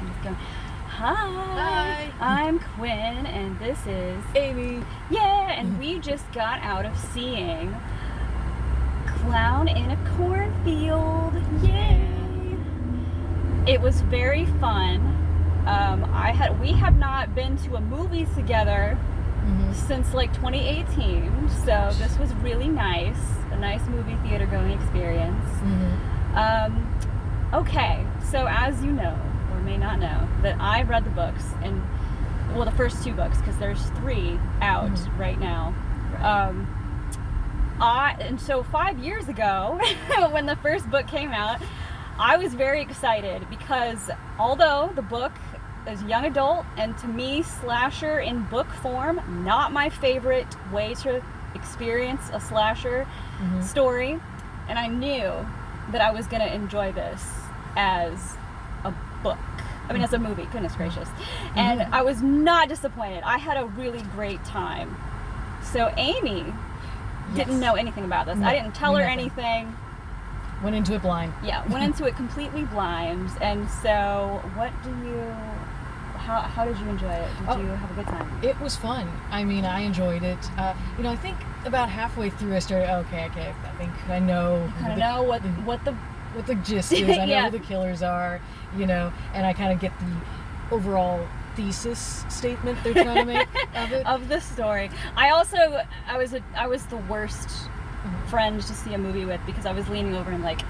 I'm just going, hi. Hi. I'm Quinn, and this is Amy. Yeah, and we just got out of seeing Clown in a Cornfield. Yay! It was very fun. We have not been to a movie together since like 2018, so this was really nice. A nice movie theater going experience. Okay, so as you know, or may not know, that I read the books, and well, the first 2 books, because there's 3 out right now. And so 5 years ago, when the first book came out, I was very excited because although the book is young adult, and to me, slasher in book form, not my favorite way to experience a slasher story, and I knew that I was going to enjoy this as a book. I mean, as a movie, goodness gracious. And I was not disappointed. I had a really great time. So Amy didn't know anything about this. I didn't tell her anything. Went into it blind. Yeah, went into it completely blind. And so, how did you enjoy it? Did you have a good time? It was fun. I mean, I enjoyed it. I think about halfway through I started, okay, I think I know. Kind of know what the gist is. I know who the killers are, and I kind of get the overall thesis statement they're trying to make of it. Of the story. I was the worst friend to see a movie with because I was leaning over and like,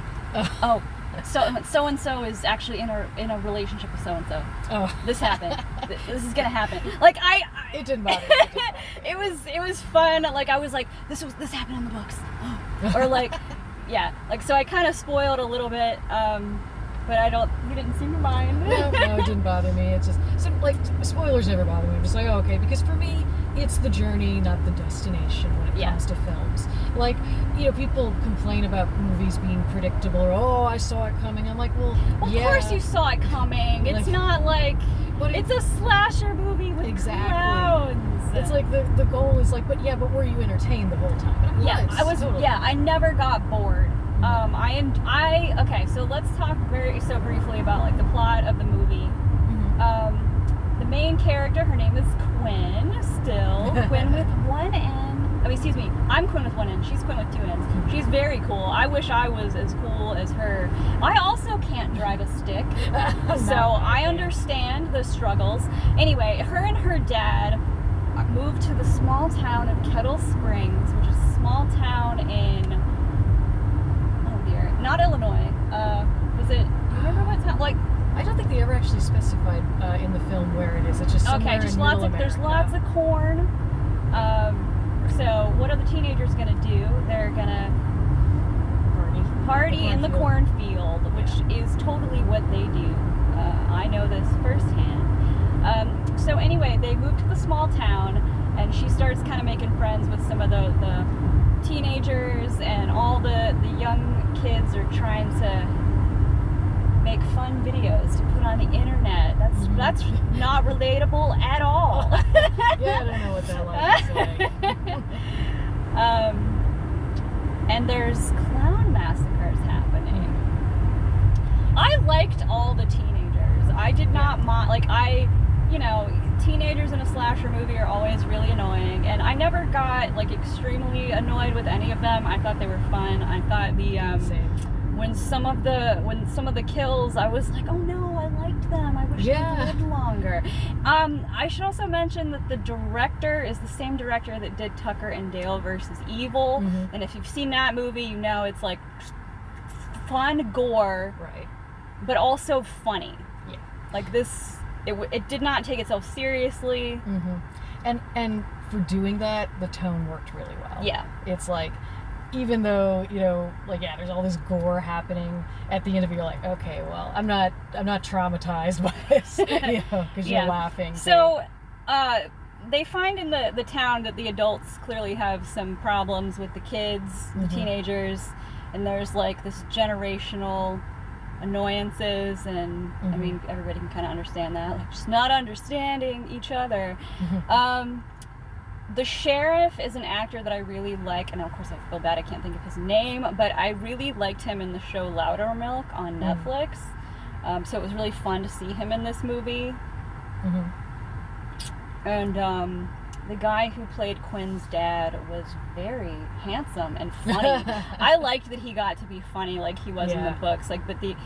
so and so is actually in a relationship with so and so. Oh, this happened. This is gonna happen. Like it didn't bother me. It was fun. Like I was like, this happened in the books, or like, yeah. Like so I kind of spoiled a little bit. But you didn't seem to mind. No, it didn't bother me. It's just, spoilers never bother me. I'm just like, oh, okay, because for me, it's the journey, not the destination when it comes to films. Like, people complain about movies being predictable, or, oh, I saw it coming. I'm like, well, of course you saw it coming. It's not like, it's a slasher movie with clowns. It's like, the goal is like, but were you entertained the whole time? I was, totally. I never got bored. Okay, so let's talk briefly about like the plot of the movie. The main character, her name is Quinn, Quinn with 1 N. I'm Quinn with 1 N, she's Quinn with 2 N's. She's very cool. I wish I was as cool as her. I also can't drive a stick, so I understand the struggles. Anyway, her and her dad moved to the small town of Kettle Springs, which is a small town in, not Illinois. Do you remember what town? Like, I don't think they ever actually specified in the film where it is. It's just somewhere in middle America. There's lots of corn. So what are the teenagers gonna do? They're gonna party in the cornfield, which is totally what they do. I know this firsthand. So anyway, they move to the small town, and she starts kind of making friends with some of the teenagers, and all the young kids are trying to make fun videos to put on the internet. That's not relatable at all. I don't know what that like. And there's clown massacres happening. I liked all the teenagers. I did not mind, teenagers in a slasher movie are always really annoying, and I never got extremely annoyed with any of them. I thought they were fun. I thought when some of the kills, I was like, oh no, I liked them. I wish they lived longer. I should also mention that the director is the same director that did Tucker and Dale versus Evil, and if you've seen that movie, you know it's like fun gore, right? But also funny. Yeah, like this. It did not take itself seriously. And for doing that, the tone worked really well. Yeah. It's like, even though, there's all this gore happening, at the end of it, you're like, okay, well, I'm not traumatized by this, because you're laughing. So, they find in the town that the adults clearly have some problems with the kids, the teenagers, and there's this generational annoyances, and I mean, everybody can kind of understand that, just not understanding each other. The sheriff is an actor that I really like, and of course I feel bad I can't think of his name, but I really liked him in the show Loudermilk on Netflix. So it was really fun to see him in this movie. And the guy who played Quinn's dad was very handsome and funny. I liked that he got to be funny like he was in the books. Like, but I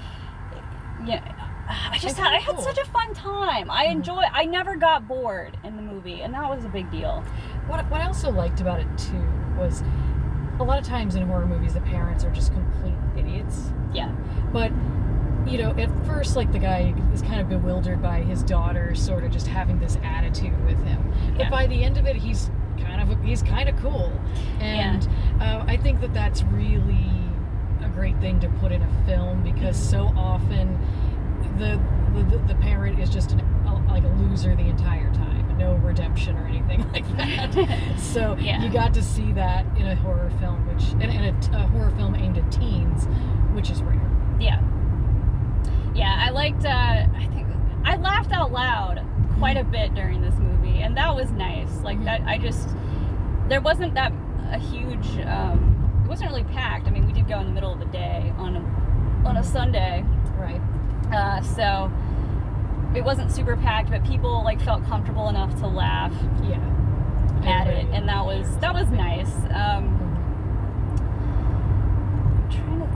had such a fun time. I never got bored in the movie, and that was a big deal. What I also liked about it too was a lot of times in horror movies the parents are just complete idiots. Yeah. But you know, at first, like, the guy is kind of bewildered by his daughter sort of just having this attitude with him. But by the end of it, he's kind of cool. And I think that that's really a great thing to put in a film, because so often the parent is just like a loser the entire time. No redemption or anything like that. So you got to see that in a horror film, in a horror film aimed at teens, which is rare. Yeah, I liked, I think, I laughed out loud quite a bit during this movie, and that was nice. Like, that, there wasn't that a huge, it wasn't really packed. I mean, we did go in the middle of the day on a Sunday. Right. So it wasn't super packed, but people, like, felt comfortable enough to laugh at it, and that was nice. I'm trying to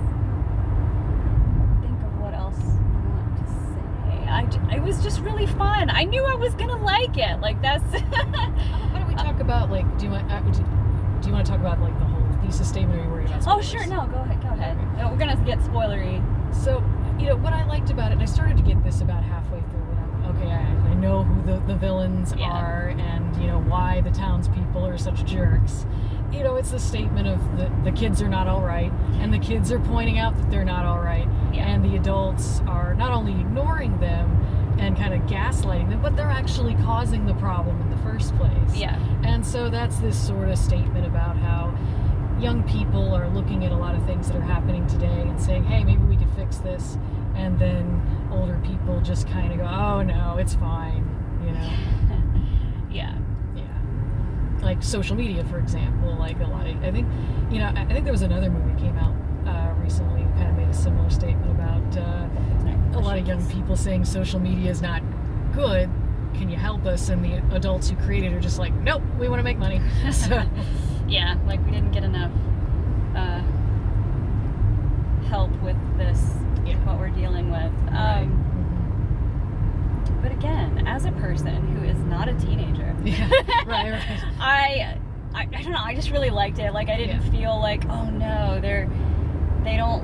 think of what else I want to say. It was just really fun. I knew I was gonna like it. Like, that's. Why don't we talk about, like, do you want to talk about, like, the whole thesis statement, or are you worried about spoilers? Oh, sure. No, go ahead. No, we're gonna get spoilery. So, you know, what I liked about it, and I started to get this about halfway through, when I know who the villains are, and, you know, why the townspeople are such jerks. You know, it's a statement of the kids are not all right, and the kids are pointing out that they're not all right, and the adults are not only ignoring them and kind of gaslighting them, but they're actually causing the problem in the first place. Yeah. And so that's this sort of statement about how young people are looking at a lot of things that are happening today and saying, hey, maybe we could fix this, and then older people just kind of go, oh no, it's fine, you know. Like social media, for example, like a lot of, I think there was another movie came out recently who kind of made a similar statement about a lot of young people saying social media is not good, can you help us? And the adults who created it are just like, nope, we want to make money. So yeah, like, we didn't get enough help with this, what we're dealing with. But again, as a person who is not a teenager, right. I don't know, I just really liked it. Like, I didn't feel like, oh no, they don't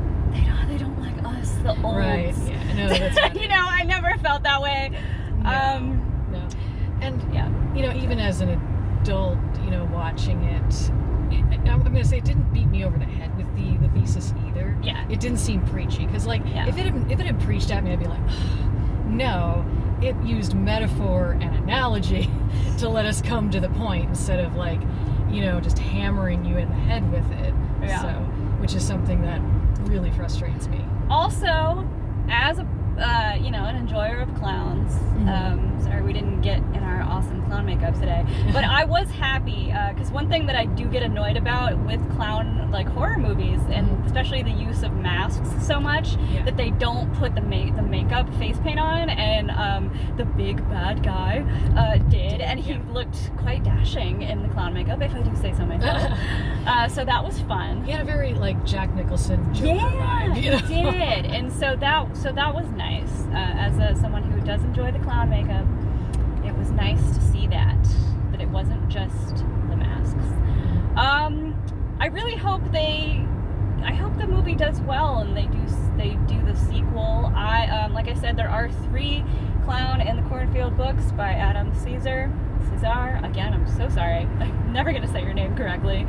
like us, the olds. Right. Yeah. No, that's not you know, I never felt that way. No. And you know, even as an adult, you know, watching it, I'm going to say it didn't beat me over the head with the thesis either. Yeah. It didn't seem preachy, because, like, if it had preached at me, I'd be like, no. It used metaphor and analogy to let us come to the point, instead of, like, you know, just hammering you in the head with it. So, which is something that really frustrates me. Also, as a you know, an enjoyer of clowns. Sorry we didn't get in our awesome clown makeup today, but I was happy because one thing that I do get annoyed about with clown, like, horror movies, and especially the use of masks so much, that they don't put the makeup face paint on, and the big bad guy did, and he looked quite dashing in the clown makeup, if I do say so myself. So that was fun. He had a very, like, Jack Nicholson Joker vibe, you know? He did, and so that was nice. As someone who does enjoy the clown makeup, it was nice to see that it wasn't just the masks. I really hope I hope the movie does well, and they do the sequel. Like I said, there are 3 Clown in the Cornfield books by Adam Cesar. Again, I'm so sorry. I'm never gonna say your name correctly.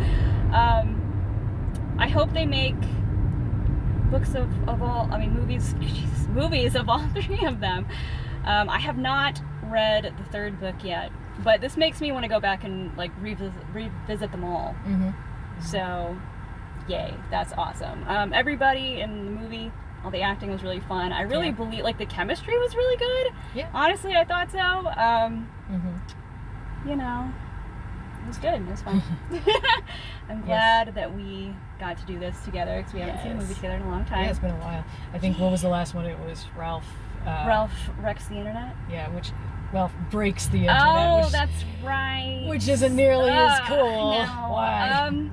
I hope they make books of all, I mean, movies of all 3 of them. I have not read the 3rd book yet, but this makes me want to go back and, like, revisit them all. So, yay, that's awesome. Everybody in the movie, all the acting was really fun. I really believe, like, the chemistry was really good. Yeah. Honestly, I thought so. You know, it was good. It was fun. I'm glad that we got to do this together, because we haven't seen a movie together in a long time. Yeah, it's been a while. I think, what was the last one? It was Ralph Ralph wrecks the internet. Yeah, which Ralph breaks the internet. Oh, which, that's right. Which isn't nearly as cool. No. Why?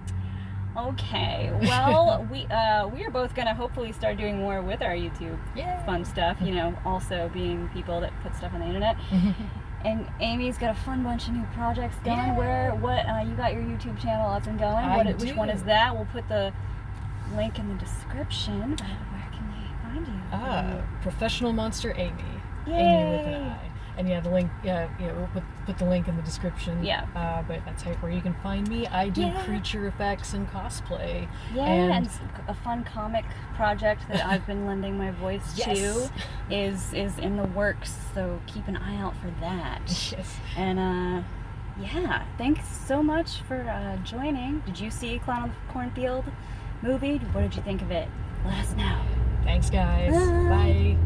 Okay. Well, we are both gonna hopefully start doing more with our YouTube fun stuff. You know, also being people that put stuff on the internet. And Amy's got a fun bunch of new projects going. Yeah. You got your YouTube channel up and going? Which one is that? We'll put the link in the description. But where can they find you? Professional Monster Amy. Yay. Amy with an I. And yeah, the link. We'll put the link in the description. Yeah. But that's where you can find me. I do creature effects and cosplay. Yeah, and a fun comic project that I've been lending my voice to is in the works. So keep an eye out for that. Yes. And thanks so much for joining. Did you see Clown on the Cornfield movie? What did you think of it? Let us know. Thanks, guys. Bye.